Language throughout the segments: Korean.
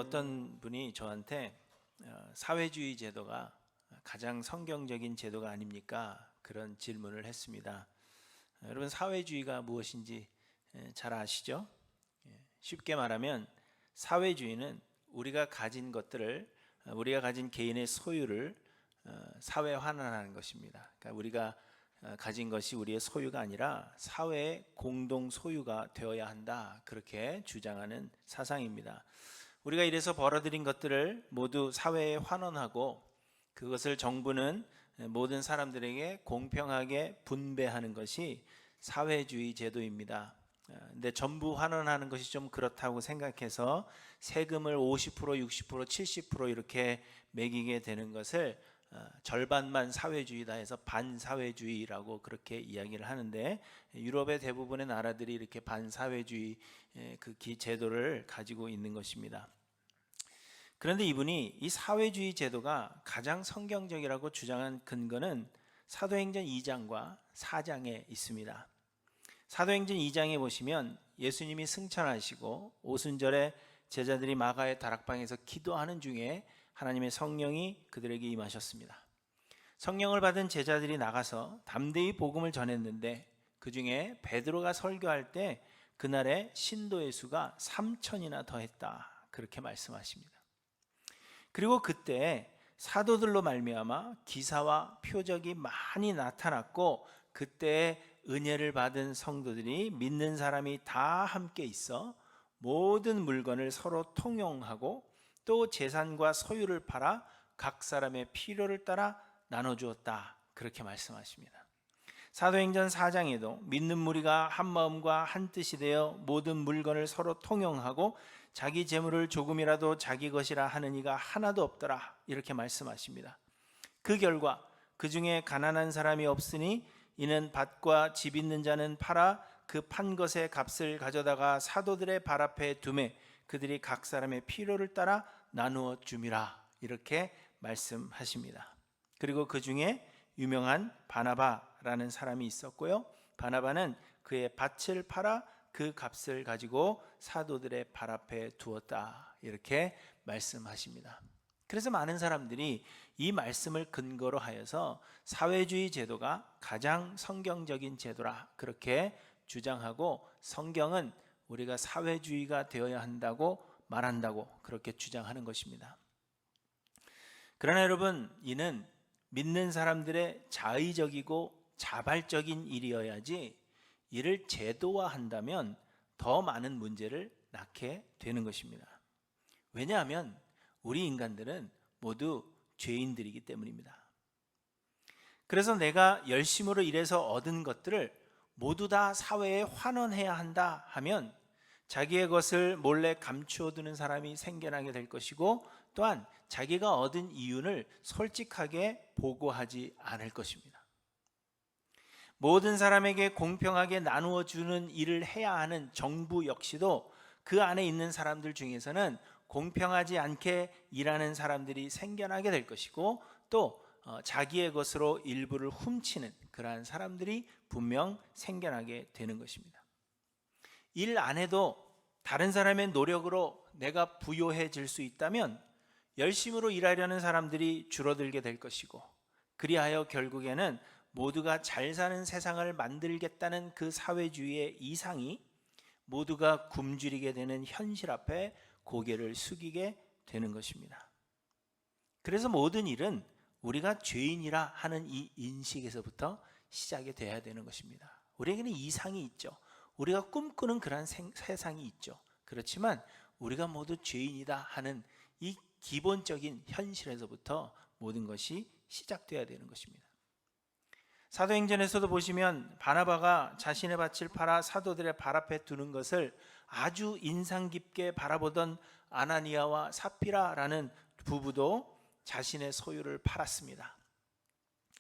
어떤 분이 저한테 사회주의 제도가 가장 성경적인 제도가 아닙니까? 그런 질문을 했습니다. 여러분, 사회주의가 무엇인지 잘 아시죠? 쉽게 말하면 사회주의는 우리가 가진 것들을, 우리가 가진 개인의 소유를 사회 환원하는 것입니다. 그러니까 우리가 가진 것이 우리의 소유가 아니라 사회의 공동 소유가 되어야 한다, 그렇게 주장하는 사상입니다. 우리가 이래서 벌어들인 것들을 모두 사회에 환원하고 그것을 정부는 모든 사람들에게 공평하게 분배하는 것이 사회주의 제도입니다. 근데 전부 환원하는 것이 좀 그렇다고 생각해서 세금을 50%, 60%, 70% 이렇게 매기게 되는 것을 절반만 사회주의다 해서 반사회주의라고 그렇게 이야기를 하는데, 유럽의 대부분의 나라들이 이렇게 반사회주의 그 제도를 가지고 있는 것입니다. 그런데 이분이 이 사회주의 제도가 가장 성경적이라고 주장한 근거는 사도행전 2장과 4장에 있습니다. 사도행전 2장에 보시면 예수님이 승천하시고 오순절에 제자들이 마가의 다락방에서 기도하는 중에 하나님의 성령이 그들에게 임하셨습니다. 성령을 받은 제자들이 나가서 담대히 복음을 전했는데 그 중에 베드로가 설교할 때 그날에 신도의 수가 3,000이나 더했다, 그렇게 말씀하십니다. 그리고 그때 사도들로 말미암아 기사와 표적이 많이 나타났고, 그때 은혜를 받은 성도들이 믿는 사람이 다 함께 있어 모든 물건을 서로 통용하고 또 재산과 소유를 팔아 각 사람의 필요를 따라 나눠주었다, 그렇게 말씀하십니다. 사도행전 4장에도 믿는 무리가 한 마음과 한 뜻이 되어 모든 물건을 서로 통용하고 자기 재물을 조금이라도 자기 것이라 하는 이가 하나도 없더라, 이렇게 말씀하십니다. 그 결과 그 중에 가난한 사람이 없으니 이는 밭과 집 있는 자는 팔아 그 판 것의 값을 가져다가 사도들의 발 앞에 두매 그들이 각 사람의 필요를 따라 나누어 줌이라, 이렇게 말씀하십니다. 그리고 그 중에 유명한 바나바라는 사람이 있었고요, 바나바는 그의 밭을 팔아 그 값을 가지고 사도들의 발 앞에 두었다, 이렇게 말씀하십니다. 그래서 많은 사람들이 이 말씀을 근거로 하여서 사회주의 제도가 가장 성경적인 제도라 그렇게 주장하고, 성경은 우리가 사회주의가 되어야 한다고 말한다고 그렇게 주장하는 것입니다. 그러나 여러분, 이는 믿는 사람들의 자의적이고 자발적인 일이어야지 이를 제도화한다면 더 많은 문제를 낳게 되는 것입니다. 왜냐하면 우리 인간들은 모두 죄인들이기 때문입니다. 그래서 내가 열심으로 일해서 얻은 것들을 모두 다 사회에 환원해야 한다 하면 자기의 것을 몰래 감추어 두는 사람이 생겨나게 될 것이고, 또한 자기가 얻은 이윤을 솔직하게 보고하지 않을 것입니다. 모든 사람에게 공평하게 나누어 주는 일을 해야 하는 정부 역시도 그 안에 있는 사람들 중에서는 공평하지 않게 일하는 사람들이 생겨나게 될 것이고, 또 자기의 것으로 일부를 훔치는 그러한 사람들이 분명 생겨나게 되는 것입니다. 일 안 해도 다른 사람의 노력으로 내가 부요해질 수 있다면 열심으로 일하려는 사람들이 줄어들게 될 것이고, 그리하여 결국에는 모두가 잘 사는 세상을 만들겠다는 그 사회주의의 이상이 모두가 굶주리게 되는 현실 앞에 고개를 숙이게 되는 것입니다. 그래서 모든 일은 우리가 죄인이라 하는 이 인식에서부터 시작이 돼야 되는 것입니다. 우리에게는 이상이 있죠. 우리가 꿈꾸는 그런 세상이 있죠. 그렇지만 우리가 모두 죄인이다 하는 이 기본적인 현실에서부터 모든 것이 시작돼야 되는 것입니다. 사도행전에서도 보시면 바나바가 자신의 밭을 팔아 사도들의 발 앞에 두는 것을 아주 인상 깊게 바라보던 아나니아와 삽비라라는 부부도 자신의 소유를 팔았습니다.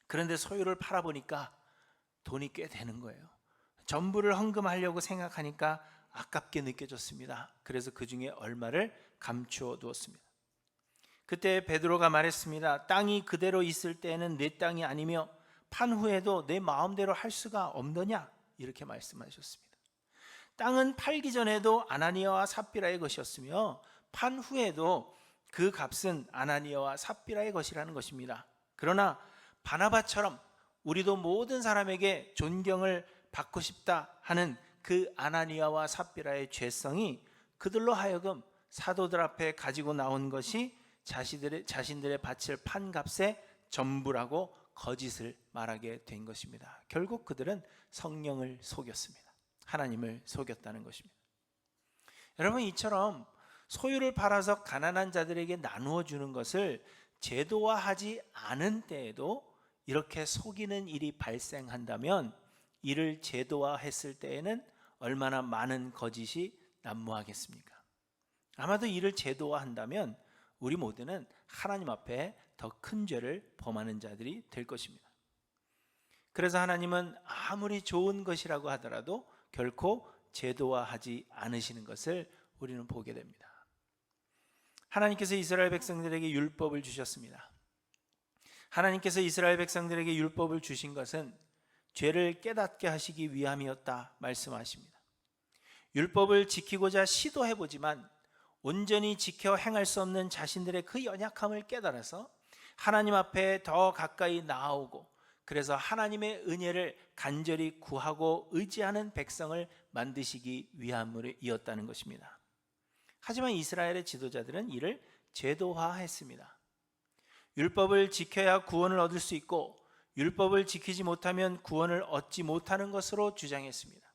그런데 소유를 팔아보니까 돈이 꽤 되는 거예요. 전부를 헌금하려고 생각하니까 아깝게 느껴졌습니다. 그래서 그 중에 얼마를 감추어 두었습니다. 그때 베드로가 말했습니다. 땅이 그대로 있을 때에는 내 땅이 아니며 판 후에도 내 마음대로 할 수가 없느냐, 이렇게 말씀하셨습니다. 땅은 팔기 전에도 아나니아와 삽비라의 것이었으며 판 후에도 그 값은 아나니아와 삽비라의 것이라는 것입니다. 그러나 바나바처럼 우리도 모든 사람에게 존경을 받고 싶다 하는 그 아나니아와 삽비라의 죄성이 그들로 하여금 사도들 앞에 가지고 나온 것이 자신들의 바칠 판값의 전부라고 거짓을 말하게 된 것입니다. 결국 그들은 성령을 속였습니다. 하나님을 속였다는 것입니다. 여러분, 이처럼 소유를 팔아서 가난한 자들에게 나누어 주는 것을 제도화하지 않은 때에도 이렇게 속이는 일이 발생한다면 이를 제도화했을 때에는 얼마나 많은 거짓이 난무하겠습니까? 아마도 이를 제도화한다면 우리 모두는 하나님 앞에 더 큰 죄를 범하는 자들이 될 것입니다. 그래서 하나님은 아무리 좋은 것이라고 하더라도 결코 제도화하지 않으시는 것을 우리는 보게 됩니다. 하나님께서 이스라엘 백성들에게 율법을 주셨습니다. 하나님께서 이스라엘 백성들에게 율법을 주신 것은 죄를 깨닫게 하시기 위함이었다 말씀하십니다. 율법을 지키고자 시도해보지만 온전히 지켜 행할 수 없는 자신들의 그 연약함을 깨달아서 하나님 앞에 더 가까이 나아오고, 그래서 하나님의 은혜를 간절히 구하고 의지하는 백성을 만드시기 위함이었다는 것입니다. 하지만 이스라엘의 지도자들은 이를 제도화했습니다. 율법을 지켜야 구원을 얻을 수 있고 율법을 지키지 못하면 구원을 얻지 못하는 것으로 주장했습니다.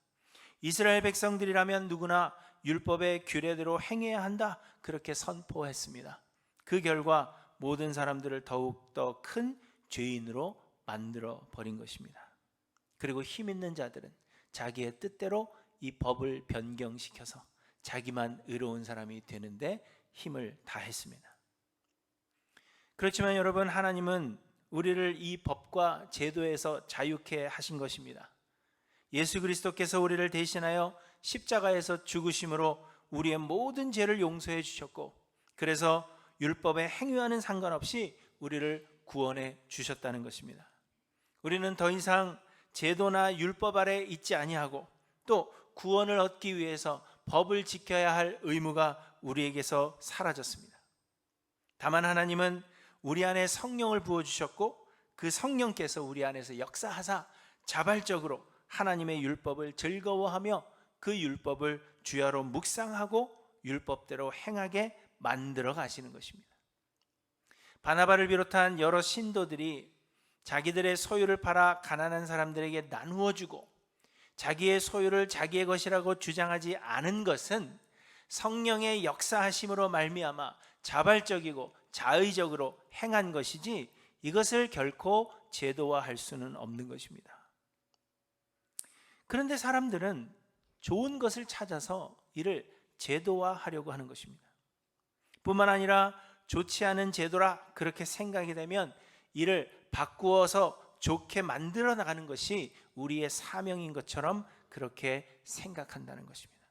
이스라엘 백성들이라면 누구나 율법의 규례대로 행해야 한다, 그렇게 선포했습니다. 그 결과 모든 사람들을 더욱더 큰 죄인으로 만들어 버린 것입니다. 그리고 힘 있는 자들은 자기의 뜻대로 이 법을 변경시켜서 자기만 의로운 사람이 되는데 힘을 다했습니다. 그렇지만 여러분, 하나님은 우리를 이 법과 제도에서 자유케 하신 것입니다. 예수 그리스도께서 우리를 대신하여 십자가에서 죽으심으로 우리의 모든 죄를 용서해 주셨고, 그래서 율법의 행위와는 상관없이 우리를 구원해 주셨다는 것입니다. 우리는 더 이상 제도나 율법 아래 있지 아니하고 또 구원을 얻기 위해서 법을 지켜야 할 의무가 우리에게서 사라졌습니다. 다만 하나님은 우리 안에 성령을 부어주셨고 그 성령께서 우리 안에서 역사하사 자발적으로 하나님의 율법을 즐거워하며 그 율법을 주야로 묵상하고 율법대로 행하게 만들어 가시는 것입니다. 바나바를 비롯한 여러 신도들이 자기들의 소유를 팔아 가난한 사람들에게 나누어 주고 자기의 소유를 자기의 것이라고 주장하지 않은 것은 성령의 역사하심으로 말미암아 자발적이고 자의적으로 행한 것이지 이것을 결코 제도화할 수는 없는 것입니다. 그런데 사람들은 좋은 것을 찾아서 이를 제도화하려고 하는 것입니다. 뿐만 아니라 좋지 않은 제도라 그렇게 생각이 되면 이를 바꾸어서 좋게 만들어 나가는 것이 우리의 사명인 것처럼 그렇게 생각한다는 것입니다.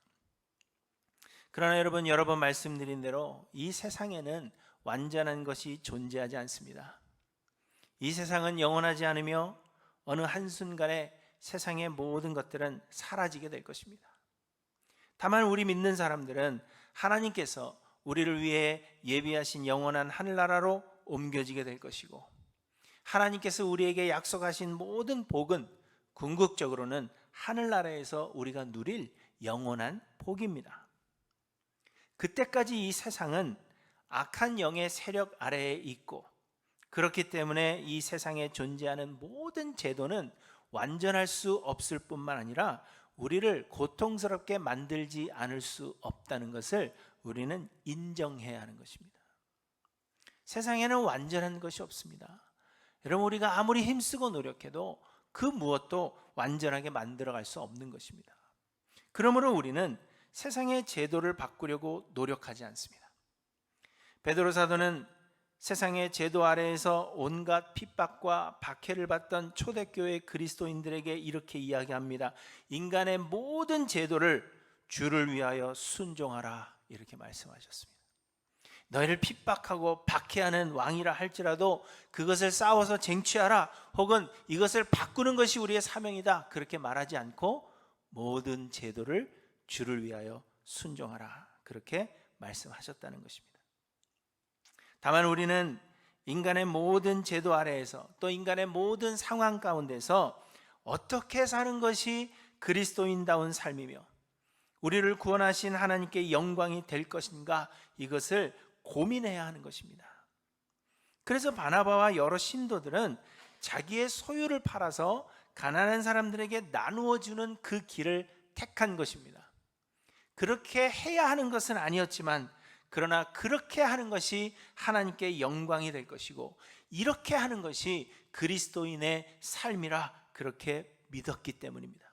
그러나 여러분, 여러 번 말씀드린 대로 이 세상에는 완전한 것이 존재하지 않습니다. 이 세상은 영원하지 않으며 어느 한순간에 세상의 모든 것들은 사라지게 될 것입니다. 다만 우리 믿는 사람들은 하나님께서 우리를 위해 예비하신 영원한 하늘나라로 옮겨지게 될 것이고, 하나님께서 우리에게 약속하신 모든 복은 궁극적으로는 하늘나라에서 우리가 누릴 영원한 복입니다. 그때까지 이 세상은 악한 영의 세력 아래에 있고, 그렇기 때문에 이 세상에 존재하는 모든 제도는 완전할 수 없을 뿐만 아니라 우리를 고통스럽게 만들지 않을 수 없다는 것을 우리는 인정해야 하는 것입니다. 세상에는 완전한 것이 없습니다. 여러분, 우리가 아무리 힘쓰고 노력해도 그 무엇도 완전하게 만들어갈 수 없는 것입니다. 그러므로 우리는 세상의 제도를 바꾸려고 노력하지 않습니다. 베드로 사도는 세상의 제도 아래에서 온갖 핍박과 박해를 받던 초대교회 그리스도인들에게 이렇게 이야기합니다. 인간의 모든 제도를 주를 위하여 순종하라, 이렇게 말씀하셨습니다. 너희를 핍박하고 박해하는 왕이라 할지라도 그것을 싸워서 쟁취하라, 혹은 이것을 바꾸는 것이 우리의 사명이다, 그렇게 말하지 않고 모든 제도를 주를 위하여 순종하라, 그렇게 말씀하셨다는 것입니다. 다만 우리는 인간의 모든 제도 아래에서 또 인간의 모든 상황 가운데서 어떻게 사는 것이 그리스도인다운 삶이며 우리를 구원하신 하나님께 영광이 될 것인가, 이것을 고민해야 하는 것입니다. 그래서 바나바와 여러 신도들은 자기의 소유를 팔아서 가난한 사람들에게 나누어 주는 그 길을 택한 것입니다. 그렇게 해야 하는 것은 아니었지만, 그러나 그렇게 하는 것이 하나님께 영광이 될 것이고 이렇게 하는 것이 그리스도인의 삶이라 그렇게 믿었기 때문입니다.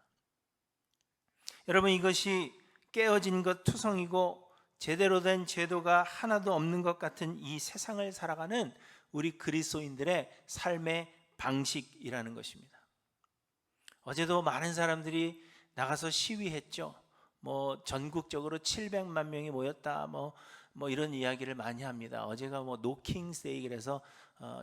여러분, 이것이 깨어진 것 투성이고 제대로 된 제도가 하나도 없는 것 같은 이 세상을 살아가는 우리 그리스도인들의 삶의 방식이라는 것입니다. 어제도 많은 사람들이 나가서 시위했죠. 전국적으로 700만 명이 모였다, 이런 이야기를 많이 합니다. 어제가 노킹스데이, 그래서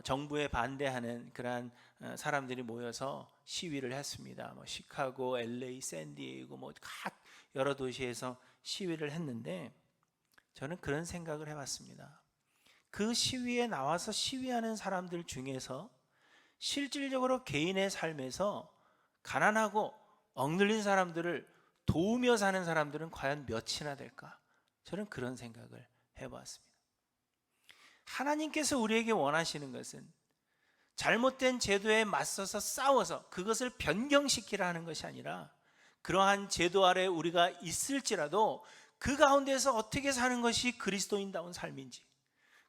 정부에 반대하는 그러한 사람들이 모여서 시위를 했습니다. 시카고, LA, 샌디에이고 각 여러 도시에서 시위를 했는데, 저는 그런 생각을 해봤습니다. 그 시위에 나와서 시위하는 사람들 중에서 실질적으로 개인의 삶에서 가난하고 억눌린 사람들을 도우며 사는 사람들은 과연 몇이나 될까? 저는 그런 생각을 해보았습니다. 하나님께서 우리에게 원하시는 것은 잘못된 제도에 맞서서 싸워서 그것을 변경시키라 하는 것이 아니라, 그러한 제도 아래 우리가 있을지라도 그 가운데서 어떻게 사는 것이 그리스도인다운 삶인지,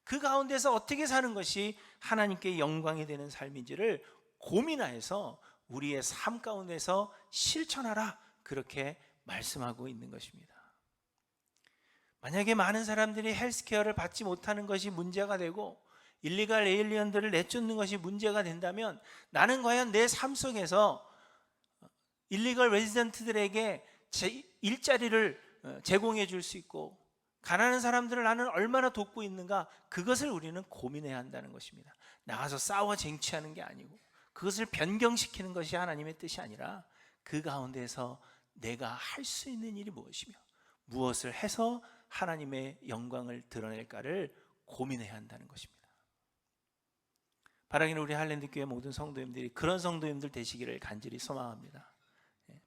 그 가운데서 어떻게 사는 것이 하나님께 영광이 되는 삶인지를 고민하여서 우리의 삶 가운데서 실천하라, 그렇게 말씀하고 있는 것입니다. 만약에 많은 사람들이 헬스케어를 받지 못하는 것이 문제가 되고 일리갈 에일리언들을 내쫓는 것이 문제가 된다면, 나는 과연 내 삶 속에서 일리걸 레지던트들에게 일자리를 제공해 줄 수 있고 가난한 사람들을 나는 얼마나 돕고 있는가, 그것을 우리는 고민해야 한다는 것입니다. 나가서 싸워 쟁취하는 게 아니고 그것을 변경시키는 것이 하나님의 뜻이 아니라, 그 가운데서 내가 할 수 있는 일이 무엇이며 무엇을 해서 하나님의 영광을 드러낼까를 고민해야 한다는 것입니다. 바라기는 우리 할랜드 교회 모든 성도님들이 그런 성도님들 되시기를 간절히 소망합니다.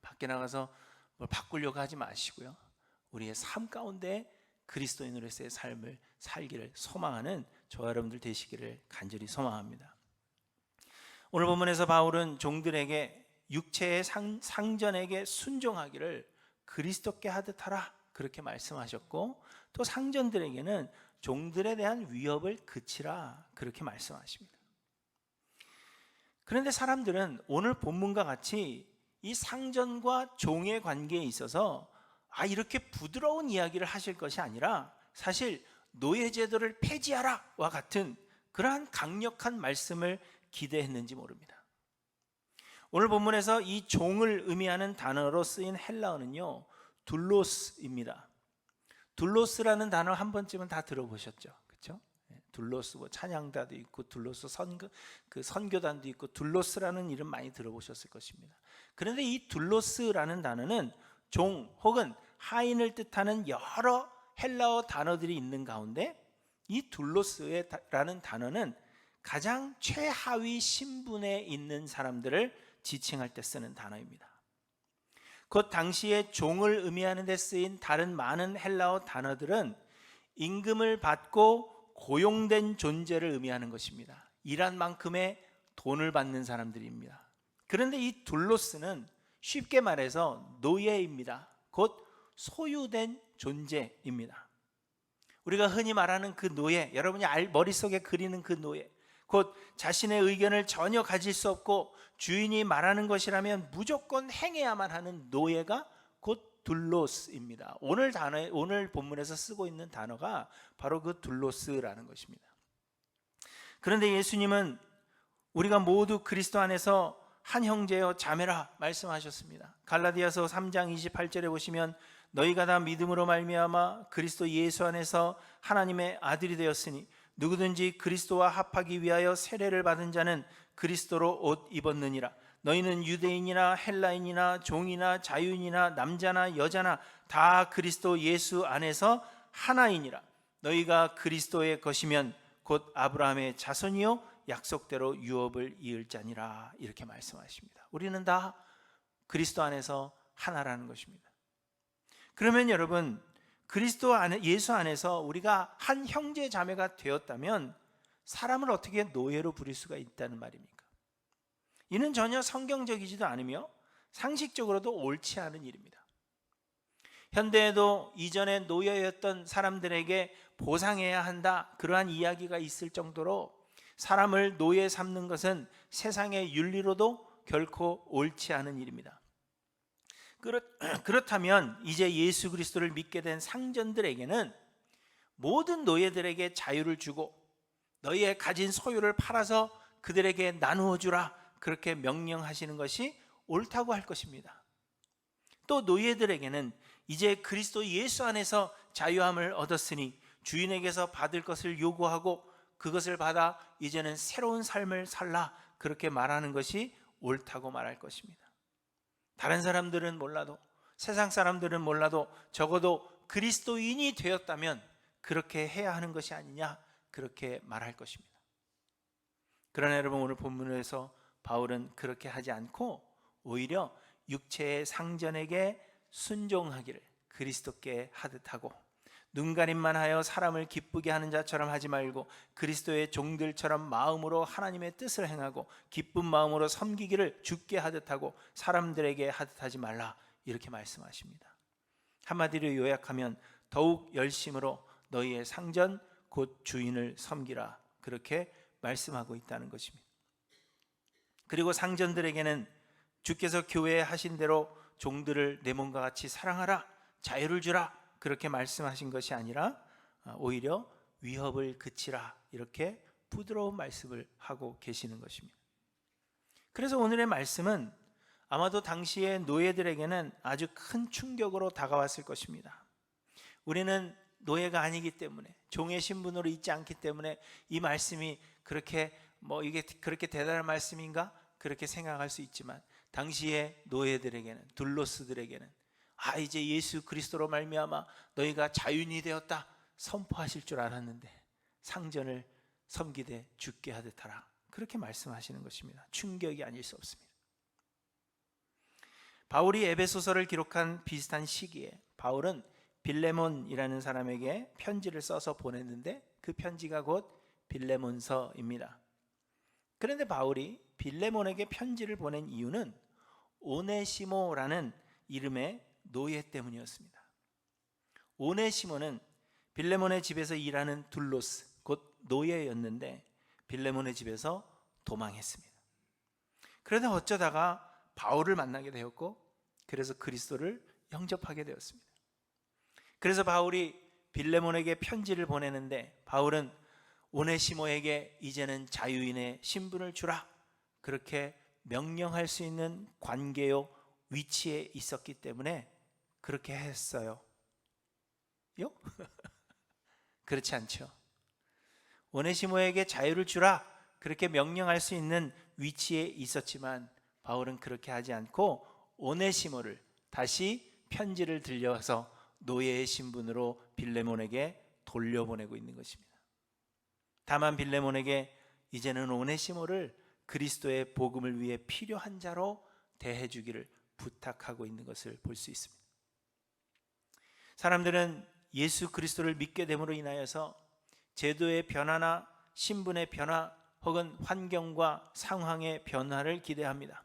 밖에 나가서 뭘 바꾸려고 하지 마시고요, 우리의 삶 가운데 그리스도인으로서의 삶을 살기를 소망하는 저와 여러분들 되시기를 간절히 소망합니다. 오늘 본문에서 바울은 종들에게 육체의 상전에게 순종하기를 그리스도께 하듯 하라, 그렇게 말씀하셨고, 또 상전들에게는 종들에 대한 위협을 그치라, 그렇게 말씀하십니다. 그런데 사람들은 오늘 본문과 같이 이 상전과 종의 관계에 있어서 이렇게 부드러운 이야기를 하실 것이 아니라, 사실 노예제도를 폐지하라와 같은 그러한 강력한 말씀을 기대했는지 모릅니다. 오늘 본문에서 이 종을 의미하는 단어로 쓰인 헬라어는요, 둘로스입니다. 둘로스라는 단어 한 번쯤은 다 들어보셨죠, 그렇죠? 둘로스 찬양단도 있고 둘로스 선교단도 있고 둘로스라는 이름 많이 들어보셨을 것입니다. 그런데 이 둘로스라는 단어는 종 혹은 하인을 뜻하는 여러 헬라어 단어들이 있는 가운데, 이 둘로스라는 단어는 가장 최하위 신분에 있는 사람들을 지칭할 때 쓰는 단어입니다. 곧 당시에 종을 의미하는 데 쓰인 다른 많은 헬라어 단어들은 임금을 받고 고용된 존재를 의미하는 것입니다. 일한 만큼의 돈을 받는 사람들입니다. 그런데 이 둘로스는 쉽게 말해서 노예입니다. 곧 소유된 존재입니다. 우리가 흔히 말하는 그 노예, 여러분이 머릿속에 그리는 그 노예, 곧 자신의 의견을 전혀 가질 수 없고 주인이 말하는 것이라면 무조건 행해야만 하는 노예가 곧 둘로스입니다. 오늘 본문에서 쓰고 있는 단어가 바로 그 둘로스라는 것입니다. 그런데 예수님은 우리가 모두 그리스도 안에서 한 형제여 자매라 말씀하셨습니다. 갈라디아서 3장 28절에 보시면, 너희가 다 믿음으로 말미암아 그리스도 예수 안에서 하나님의 아들이 되었으니 누구든지 그리스도와 합하기 위하여 세례를 받은 자는 그리스도로 옷 입었느니라. 너희는 유대인이나 헬라인이나 종이나 자유인이나 남자나 여자나 다 그리스도 예수 안에서 하나이니라. 너희가 그리스도의 것이면 곧 아브라함의 자손이요 약속대로 유업을 이을 자니라. 이렇게 말씀하십니다. 우리는 다 그리스도 안에서 하나라는 것입니다. 그러면 여러분, 그리스도 안에, 예수 안에서 우리가 한 형제 자매가 되었다면 사람을 어떻게 노예로 부릴 수가 있다는 말입니까? 이는 전혀 성경적이지도 않으며 상식적으로도 옳지 않은 일입니다. 현대에도 이전에 노예였던 사람들에게 보상해야 한다, 그러한 이야기가 있을 정도로 사람을 노예 삼는 것은 세상의 윤리로도 결코 옳지 않은 일입니다. 그렇다면 이제 예수 그리스도를 믿게 된 상전들에게는 모든 노예들에게 자유를 주고 너희의 가진 소유를 팔아서 그들에게 나누어 주라, 그렇게 명령하시는 것이 옳다고 할 것입니다. 또 노예들에게는 이제 그리스도 예수 안에서 자유함을 얻었으니 주인에게서 받을 것을 요구하고 그것을 받아 이제는 새로운 삶을 살라, 그렇게 말하는 것이 옳다고 말할 것입니다. 다른 사람들은 몰라도, 세상 사람들은 몰라도 적어도 그리스도인이 되었다면 그렇게 해야 하는 것이 아니냐, 그렇게 말할 것입니다. 그러나 여러분, 오늘 본문에서 바울은 그렇게 하지 않고 오히려 육체의 상전에게 순종하기를 그리스도께 하듯 하고, 눈가림만 하여 사람을 기쁘게 하는 자처럼 하지 말고 그리스도의 종들처럼 마음으로 하나님의 뜻을 행하고 기쁜 마음으로 섬기기를 주께 하듯 하고 사람들에게 하듯 하지 말라, 이렇게 말씀하십니다. 한마디로 요약하면 더욱 열심으로 너희의 상전 곧 주인을 섬기라, 그렇게 말씀하고 있다는 것입니다. 그리고 상전들에게는 주께서 교회에 하신 대로 종들을 내 몸과 같이 사랑하라, 자유를 주라, 그렇게 말씀하신 것이 아니라 오히려 위협을 그치라, 이렇게 부드러운 말씀을 하고 계시는 것입니다. 그래서 오늘의 말씀은 아마도 당시의 노예들에게는 아주 큰 충격으로 다가왔을 것입니다. 우리는 노예가 아니기 때문에, 종의 신분으로 있지 않기 때문에 이 말씀이 그렇게 이게 그렇게 대단한 말씀인가, 그렇게 생각할 수 있지만 당시의 노예들에게는, 둘로스들에게는 이제 예수 그리스도로 말미암아 너희가 자유인이 되었다 선포하실 줄 알았는데 상전을 섬기되 죽게 하듯 하라, 그렇게 말씀하시는 것입니다. 충격이 아닐 수 없습니다. 바울이 에베소서를 기록한 비슷한 시기에 바울은 빌레몬이라는 사람에게 편지를 써서 보냈는데 그 편지가 곧 빌레몬서입니다. 그런데 바울이 빌레몬에게 편지를 보낸 이유는 오네시모라는 이름의 노예 때문이었습니다. 오네시모는 빌레몬의 집에서 일하는 둘로스, 곧 노예였는데 빌레몬의 집에서 도망했습니다. 그러다 어쩌다가 바울을 만나게 되었고, 그래서 그리스도를 영접하게 되었습니다. 그래서 바울이 빌레몬에게 편지를 보내는데 바울은 오네시모에게 이제는 자유인의 신분을 주라, 그렇게 명령할 수 있는 관계요 위치에 있었기 때문에 그렇게 했어요. 요? 그렇지 않죠. 오네시모에게 자유를 주라, 그렇게 명령할 수 있는 위치에 있었지만 바울은 그렇게 하지 않고 오네시모를 다시 편지를 들려서 노예의 신분으로 빌레몬에게 돌려보내고 있는 것입니다. 다만 빌레몬에게 이제는 오네시모를 그리스도의 복음을 위해 필요한 자로 대해주기를 부탁하고 있는 것을 볼 수 있습니다. 사람들은 예수 그리스도를 믿게 됨으로 인하여서 제도의 변화나 신분의 변화 혹은 환경과 상황의 변화를 기대합니다.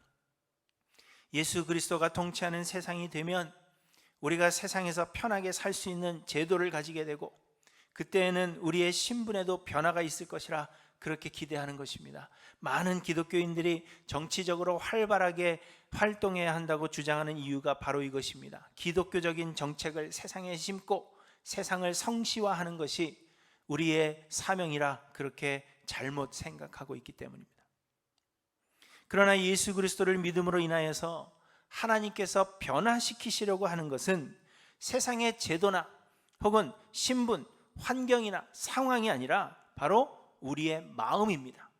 예수 그리스도가 통치하는 세상이 되면 우리가 세상에서 편하게 살 수 있는 제도를 가지게 되고 그때에는 우리의 신분에도 변화가 있을 것이라 그렇게 기대하는 것입니다. 많은 기독교인들이 정치적으로 활발하게 활동해야 한다고 주장하는 이유가 바로 이것입니다. 기독교적인 정책을 세상에 심고 세상을 성시화하는 것이 우리의 사명이라 그렇게 잘못 생각하고 있기 때문입니다. 그러나 예수 그리스도를 믿음으로 인하여서 하나님께서 변화시키시려고 하는 것은 세상의 제도나 혹은 신분, 환경이나 상황이 아니라 바로 우리의 마음입니다.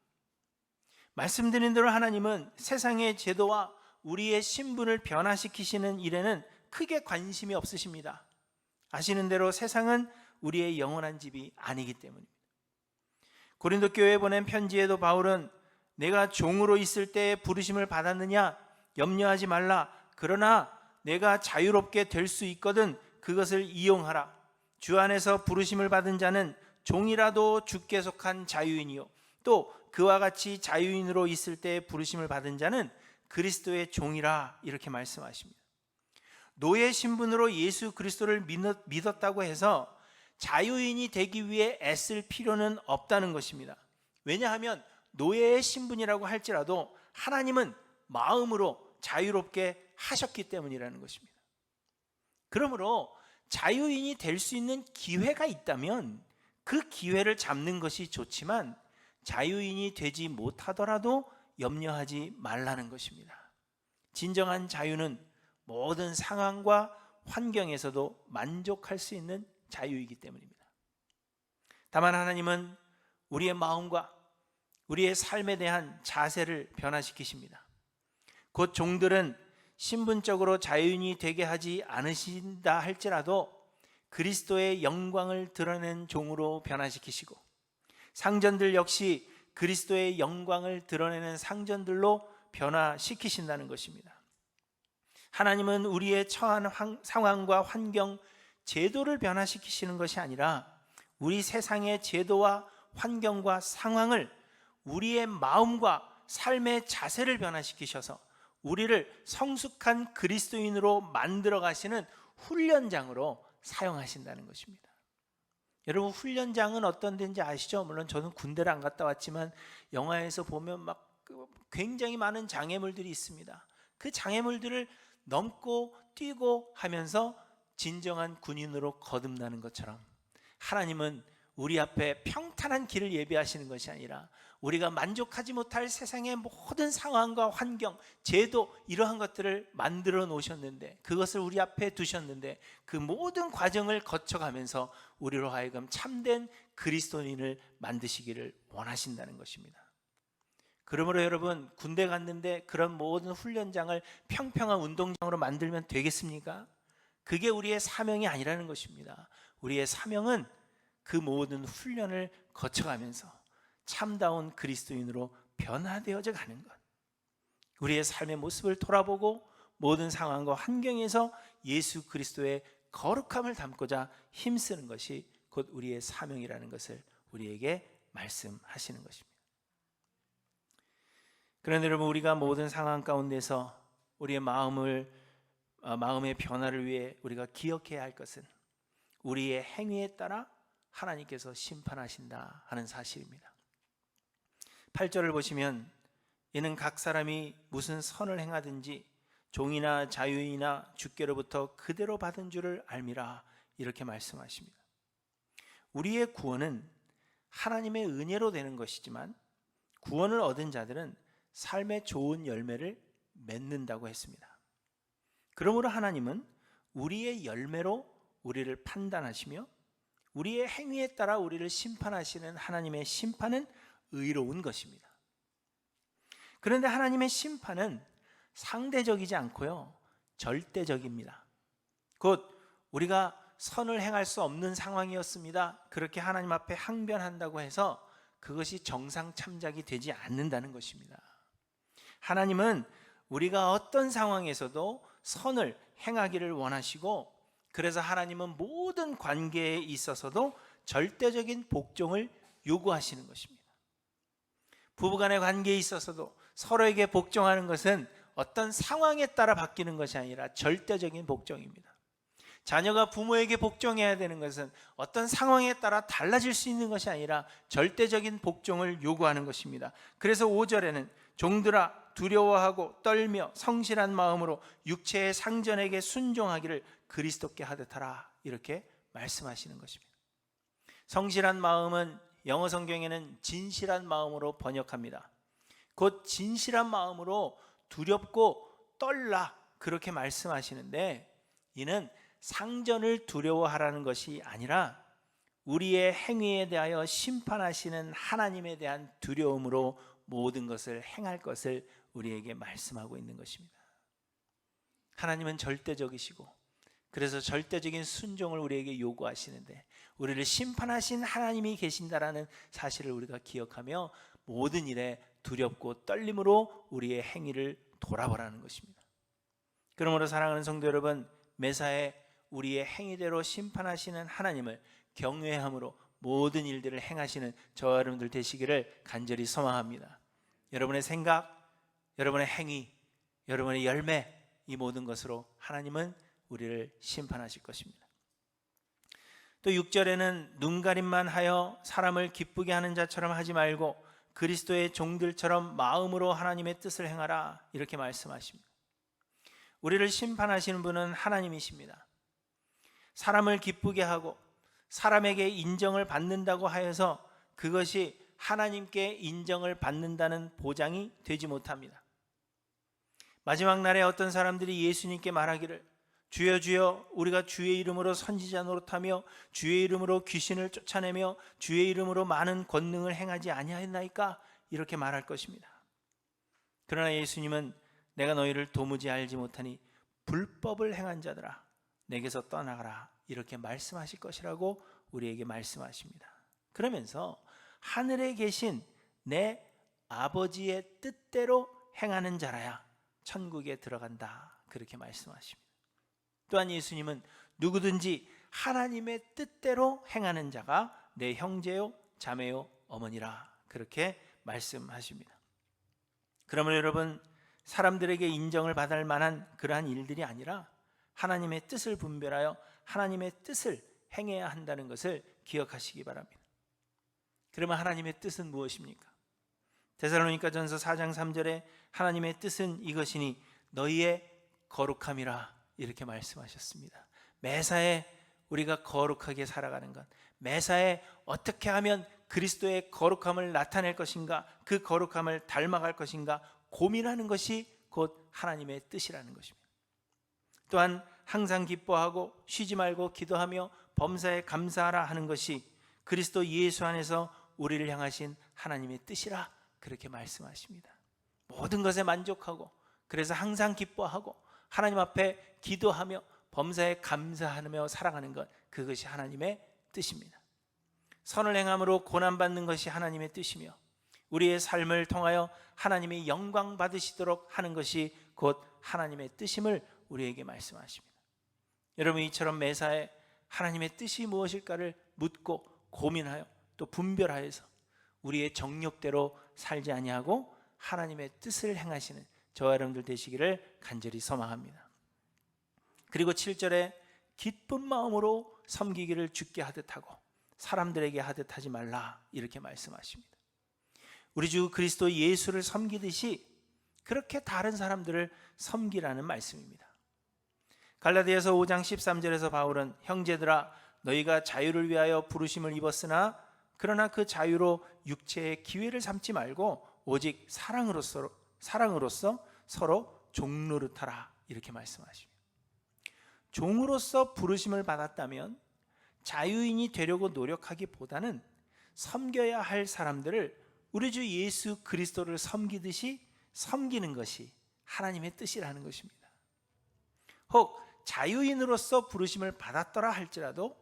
말씀드린 대로 하나님은 세상의 제도와 우리의 신분을 변화시키시는 일에는 크게 관심이 없으십니다. 아시는 대로 세상은 우리의 영원한 집이 아니기 때문입니다. 고린도 교회에 보낸 편지에도 바울은 내가 종으로 있을 때 부르심을 받았느냐? 염려하지 말라. 그러나 내가 자유롭게 될 수 있거든 그것을 이용하라. 주 안에서 부르심을 받은 자는 종이라도 주께 속한 자유인이요, 또 그와 같이 자유인으로 있을 때 부르심을 받은 자는 그리스도의 종이라, 이렇게 말씀하십니다. 노예 신분으로 예수 그리스도를 믿었다고 해서 자유인이 되기 위해 애쓸 필요는 없다는 것입니다. 왜냐하면 노예의 신분이라고 할지라도 하나님은 마음으로 자유롭게 하셨기 때문이라는 것입니다. 그러므로 자유인이 될 수 있는 기회가 있다면 그 기회를 잡는 것이 좋지만 자유인이 되지 못하더라도 염려하지 말라는 것입니다. 진정한 자유는 모든 상황과 환경에서도 만족할 수 있는 자유이기 때문입니다. 다만 하나님은 우리의 마음과 우리의 삶에 대한 자세를 변화시키십니다. 곧 종들은 신분적으로 자유인이 되게 하지 않으신다 할지라도 그리스도의 영광을 드러낸 종으로 변화시키시고, 상전들 역시 그리스도의 영광을 드러내는 상전들로 변화시키신다는 것입니다. 하나님은 우리의 처한 상황과 환경, 제도를 변화시키시는 것이 아니라 우리 세상의 제도와 환경과 상황을 우리의 마음과 삶의 자세를 변화시키셔서 우리를 성숙한 그리스도인으로 만들어 가시는 훈련장으로 사용하신다는 것입니다. 여러분, 훈련장은 어떤 데인지 아시죠? 물론 저는 군대를 안 갔다 왔지만 영화에서 보면 막 굉장히 많은 장애물들이 있습니다. 그 장애물들을 넘고 뛰고 하면서 진정한 군인으로 거듭나는 것처럼 하나님은 우리 앞에 평탄한 길을 예비하시는 것이 아니라 우리가 만족하지 못할 세상의 모든 상황과 환경, 제도, 이러한 것들을 만들어 놓으셨는데, 그것을 우리 앞에 두셨는데 그 모든 과정을 거쳐가면서 우리로 하여금 참된 그리스도인을 만드시기를 원하신다는 것입니다. 그러므로 여러분, 군대 갔는데 그런 모든 훈련장을 평평한 운동장으로 만들면 되겠습니까? 그게 우리의 사명이 아니라는 것입니다. 우리의 사명은 그 모든 훈련을 거쳐가면서 참다운 그리스도인으로 변화되어져 가는 것, 우리의 삶의 모습을 돌아보고 모든 상황과 환경에서 예수 그리스도의 거룩함을 담고자 힘쓰는 것이 곧 우리의 사명이라는 것을 우리에게 말씀하시는 것입니다. 그런데 여러분, 우리가 모든 상황 가운데서 우리의 마음의 변화를 위해 우리가 기억해야 할 것은 우리의 행위에 따라 하나님께서 심판하신다 하는 사실입니다. 8절을 보시면 이는 각 사람이 무슨 선을 행하든지 종이나 자유인이나 주께로부터 그대로 받은 줄을 알미라, 이렇게 말씀하십니다. 우리의 구원은 하나님의 은혜로 되는 것이지만 구원을 얻은 자들은 삶의 좋은 열매를 맺는다고 했습니다. 그러므로 하나님은 우리의 열매로 우리를 판단하시며 우리의 행위에 따라 우리를 심판하시는 하나님의 심판은 의로운 것입니다. 그런데 하나님의 심판은 상대적이지 않고요, 절대적입니다. 곧 우리가 선을 행할 수 없는 상황이었습니다, 그렇게 하나님 앞에 항변한다고 해서 그것이 정상 참작이 되지 않는다는 것입니다. 하나님은 우리가 어떤 상황에서도 선을 행하기를 원하시고, 그래서 하나님은 모든 관계에 있어서도 절대적인 복종을 요구하시는 것입니다. 부부간의 관계에 있어서도 서로에게 복종하는 것은 어떤 상황에 따라 바뀌는 것이 아니라 절대적인 복종입니다. 자녀가 부모에게 복종해야 되는 것은 어떤 상황에 따라 달라질 수 있는 것이 아니라 절대적인 복종을 요구하는 것입니다. 그래서 5절에는 종들아 두려워하고 떨며 성실한 마음으로 육체의 상전에게 순종하기를 그리스도께 하듯 하라, 이렇게 말씀하시는 것입니다. 성실한 마음은 영어 성경에는 진실한 마음으로 번역합니다. 곧 진실한 마음으로 두렵고 떨라, 그렇게 말씀하시는데, 이는 상전을 두려워하라는 것이 아니라 우리의 행위에 대하여 심판하시는 하나님에 대한 두려움으로 모든 것을 행할 것을 우리에게 말씀하고 있는 것입니다. 하나님은 절대적이시고 그래서 절대적인 순종을 우리에게 요구하시는데, 우리를 심판하신 하나님이 계신다라는 사실을 우리가 기억하며 모든 일에 두렵고 떨림으로 우리의 행위를 돌아보라는 것입니다. 그러므로 사랑하는 성도 여러분, 매사에 우리의 행위대로 심판하시는 하나님을 경외함으로 모든 일들을 행하시는 저와 여러분들 되시기를 간절히 소망합니다. 여러분의 생각, 여러분의 행위, 여러분의 열매, 이 모든 것으로 하나님은 우리를 심판하실 것입니다. 또 6절에는 눈가림만 하여 사람을 기쁘게 하는 자처럼 하지 말고 그리스도의 종들처럼 마음으로 하나님의 뜻을 행하라, 이렇게 말씀하십니다. 우리를 심판하시는 분은 하나님이십니다. 사람을 기쁘게 하고 사람에게 인정을 받는다고 하여서 그것이 하나님께 인정을 받는다는 보장이 되지 못합니다. 마지막 날에 어떤 사람들이 예수님께 말하기를, 주여 주여 우리가 주의 이름으로 선지자 노릇하며 주의 이름으로 귀신을 쫓아내며 주의 이름으로 많은 권능을 행하지 아니하였나이까, 이렇게 말할 것입니다. 그러나 예수님은 내가 너희를 도무지 알지 못하니 불법을 행한 자들아 내게서 떠나가라, 이렇게 말씀하실 것이라고 우리에게 말씀하십니다. 그러면서 하늘에 계신 내 아버지의 뜻대로 행하는 자라야 천국에 들어간다, 그렇게 말씀하십니다. 또한 예수님은 누구든지 하나님의 뜻대로 행하는 자가 내 형제요 자매요 어머니라, 그렇게 말씀하십니다. 그러면 여러분, 사람들에게 인정을 받을 만한 그러한 일들이 아니라 하나님의 뜻을 분별하여 하나님의 뜻을 행해야 한다는 것을 기억하시기 바랍니다. 그러면 하나님의 뜻은 무엇입니까? 데살로니가전서 4장 3절에 하나님의 뜻은 이것이니 너희의 거룩함이라, 이렇게 말씀하셨습니다. 매사에 우리가 거룩하게 살아가는 것, 매사에 어떻게 하면 그리스도의 거룩함을 나타낼 것인가, 그 거룩함을 닮아갈 것인가 고민하는 것이 곧 하나님의 뜻이라는 것입니다. 또한 항상 기뻐하고 쉬지 말고 기도하며 범사에 감사하라 하는 것이 그리스도 예수 안에서 우리를 향하신 하나님의 뜻이라, 그렇게 말씀하십니다. 모든 것에 만족하고, 그래서 항상 기뻐하고 하나님 앞에 기도하며 범사에 감사하며 살아가는 것, 그것이 하나님의 뜻입니다. 선을 행함으로 고난받는 것이 하나님의 뜻이며 우리의 삶을 통하여 하나님의 영광 받으시도록 하는 것이 곧 하나님의 뜻임을 우리에게 말씀하십니다. 여러분, 이처럼 매사에 하나님의 뜻이 무엇일까를 묻고 고민하여 또 분별하여서 우리의 정욕대로 살지 아니하고 하나님의 뜻을 행하시는 저와 여러분들 되시기를 간절히 소망합니다. 그리고 7절에 기쁜 마음으로 섬기기를 주께 하듯 하고 사람들에게 하듯 하지 말라, 이렇게 말씀하십니다. 우리 주 그리스도 예수를 섬기듯이 그렇게 다른 사람들을 섬기라는 말씀입니다. 갈라디아서 5장 13절에서 바울은 형제들아 너희가 자유를 위하여 부르심을 입었으나 그러나 그 자유로 육체의 기회를 삼지 말고 오직 사랑으로서 서로 종노릇하라, 이렇게 말씀하십니다. 종으로서 부르심을 받았다면 자유인이 되려고 노력하기보다는 섬겨야 할 사람들을 우리 주 예수 그리스도를 섬기듯이 섬기는 것이 하나님의 뜻이라는 것입니다. 혹 자유인으로서 부르심을 받았더라 할지라도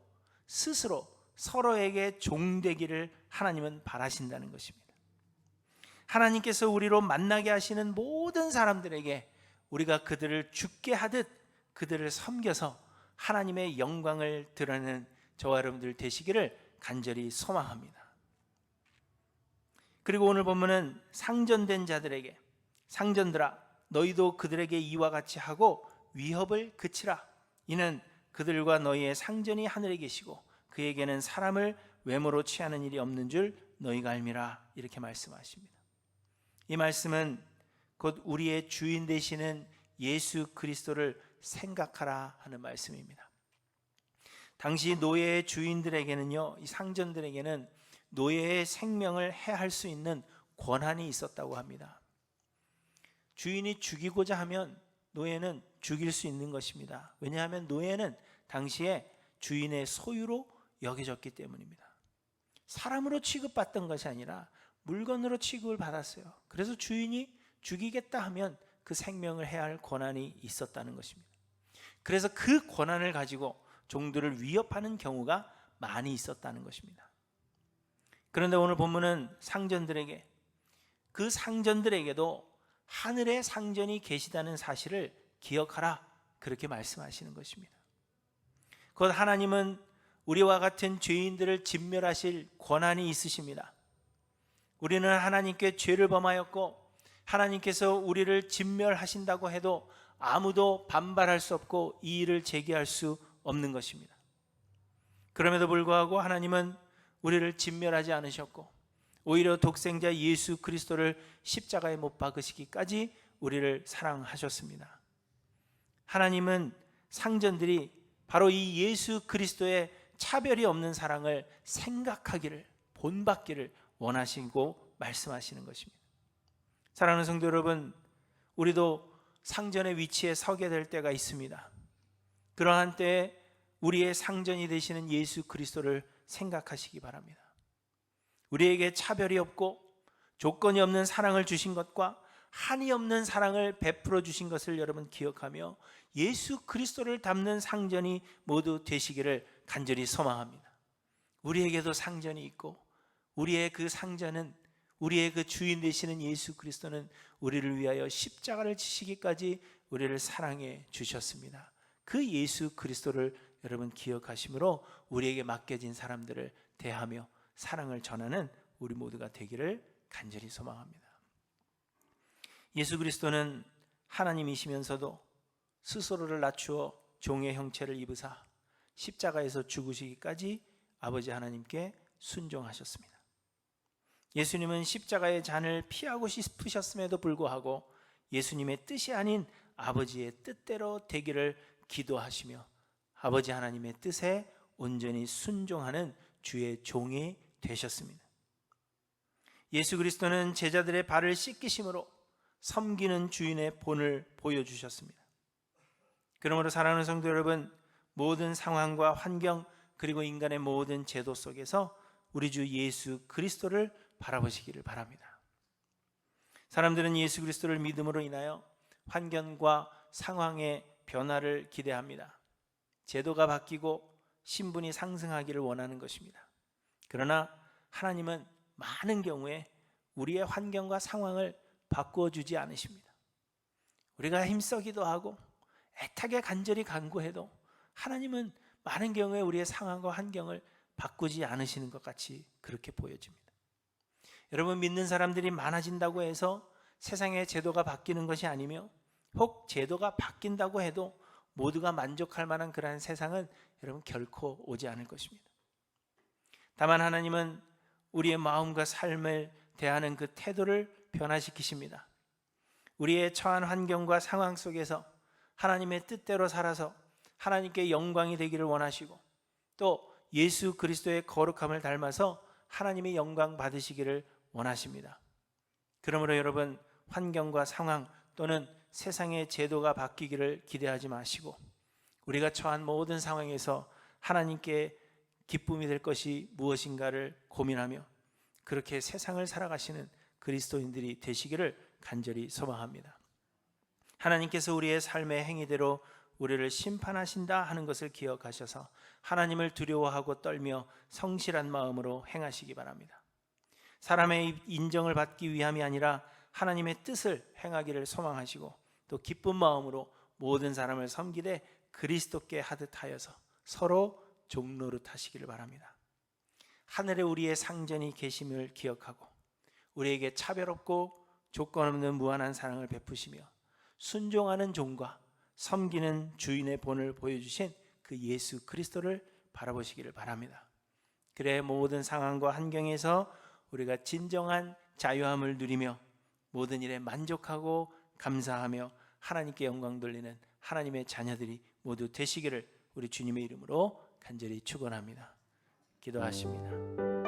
스스로 서로에게 종되기를 하나님은 바라신다는 것입니다. 하나님께서 우리로 만나게 하시는 모든 사람들에게 우리가 그들을 죽게 하듯 그들을 섬겨서 하나님의 영광을 드러내는 저와 여러분들 되시기를 간절히 소망합니다. 그리고 오늘 본문은 상전된 자들에게 상전들아 너희도 그들에게 이와 같이 하고 위협을 그치라. 이는 그들과 너희의 상전이 하늘에 계시고 그에게는 사람을 외모로 취하는 일이 없는 줄 너희가 알미라, 이렇게 말씀하십니다. 이 말씀은 곧 우리의 주인 되시는 예수 그리스도를 생각하라 하는 말씀입니다. 당시 노예의 주인들에게는요, 이 상전들에게는 노예의 생명을 해할 수 있는 권한이 있었다고 합니다. 주인이 죽이고자 하면 노예는 죽일 수 있는 것입니다. 왜냐하면 노예는 당시에 주인의 소유로 여겨졌기 때문입니다. 사람으로 취급받던 것이 아니라 물건으로 취급을 받았어요. 그래서 주인이 죽이겠다 하면 그 생명을 해야 할 권한이 있었다는 것입니다. 그래서 그 권한을 가지고 종들을 위협하는 경우가 많이 있었다는 것입니다. 그런데 오늘 본문은 상전들에게, 그 상전들에게도 하늘의 상전이 계시다는 사실을 기억하라, 그렇게 말씀하시는 것입니다. 곧 하나님은 우리와 같은 죄인들을 진멸하실 권한이 있으십니다. 우리는 하나님께 죄를 범하였고 하나님께서 우리를 진멸하신다고 해도 아무도 반발할 수 없고 이의를 제기할 수 없는 것입니다. 그럼에도 불구하고 하나님은 우리를 진멸하지 않으셨고 오히려 독생자 예수 그리스도를 십자가에 못 박으시기까지 우리를 사랑하셨습니다. 하나님은 상전들이 바로 이 예수 그리스도의 차별이 없는 사랑을 생각하기를, 본받기를 원하시고 말씀하시는 것입니다. 사랑하는 성도 여러분, 우리도 상전의 위치에 서게 될 때가 있습니다. 그러한 때에 우리의 상전이 되시는 예수 그리스도를 생각하시기 바랍니다. 우리에게 차별이 없고 조건이 없는 사랑을 주신 것과 한이 없는 사랑을 베풀어 주신 것을 여러분 기억하며 예수 그리스도를 닮는 상전이 모두 되시기를 간절히 소망합니다. 우리에게도 상전이 있고 우리의 그 상전은, 우리의 그 주인 되시는 예수 그리스도는 우리를 위하여 십자가를 지시기까지 우리를 사랑해 주셨습니다. 그 예수 그리스도를 여러분 기억하심으로 우리에게 맡겨진 사람들을 대하며 사랑을 전하는 우리 모두가 되기를 간절히 소망합니다. 예수 그리스도는 하나님이시면서도 스스로를 낮추어 종의 형체를 입으사 십자가에서 죽으시기까지 아버지 하나님께 순종하셨습니다. 예수님은 십자가의 잔을 피하고 싶으셨음에도 불구하고 예수님의 뜻이 아닌 아버지의 뜻대로 되기를 기도하시며 아버지 하나님의 뜻에 온전히 순종하는 주의 종이 되셨습니다. 예수 그리스도는 제자들의 발을 씻기심으로 섬기는 주인의 본을 보여주셨습니다. 그러므로 사랑하는 성도 여러분, 모든 상황과 환경 그리고 인간의 모든 제도 속에서 우리 주 예수 그리스도를 바라보시기를 바랍니다. 사람들은 예수 그리스도를 믿음으로 인하여 환경과 상황의 변화를 기대합니다. 제도가 바뀌고 신분이 상승하기를 원하는 것입니다. 그러나 하나님은 많은 경우에 우리의 환경과 상황을 바꾸어 주지 않으십니다. 우리가 힘쓰기도 하고 애타게 간절히 간구해도 하나님은 많은 경우에 우리의 상황과 환경을 바꾸지 않으시는 것 같이 그렇게 보여집니다. 여러분, 믿는 사람들이 많아진다고 해서 세상의 제도가 바뀌는 것이 아니며 혹 제도가 바뀐다고 해도 모두가 만족할 만한 그러한 세상은 여러분 결코 오지 않을 것입니다. 다만 하나님은 우리의 마음과 삶을 대하는 그 태도를 변화시키십니다. 우리의 처한 환경과 상황 속에서 하나님의 뜻대로 살아서 하나님께 영광이 되기를 원하시고 또 예수 그리스도의 거룩함을 닮아서 하나님의 영광 받으시기를 원하십니다. 그러므로 여러분, 환경과 상황 또는 세상의 제도가 바뀌기를 기대하지 마시고 우리가 처한 모든 상황에서 하나님께 기쁨이 될 것이 무엇인가를 고민하며 그렇게 세상을 살아가시는 그리스도인들이 되시기를 간절히 소망합니다. 하나님께서 우리의 삶의 행위대로 우리를 심판하신다 하는 것을 기억하셔서 하나님을 두려워하고 떨며 성실한 마음으로 행하시기 바랍니다. 사람의 인정을 받기 위함이 아니라 하나님의 뜻을 행하기를 소망하시고 또 기쁜 마음으로 모든 사람을 섬기되 그리스도께 하듯 하여서 서로 종노릇 하시기를 바랍니다. 하늘에 우리의 상전이 계심을 기억하고 우리에게 차별 없고 조건 없는 무한한 사랑을 베푸시며 순종하는 종과 섬기는 주인의 본을 보여주신 그 예수 그리스도를 바라보시기를 바랍니다. 그래 모든 상황과 환경에서 우리가 진정한 자유함을 누리며 모든 일에 만족하고 감사하며 하나님께 영광 돌리는 하나님의 자녀들이 모두 되시기를 우리 주님의 이름으로 간절히 축원합니다. 기도하십니다.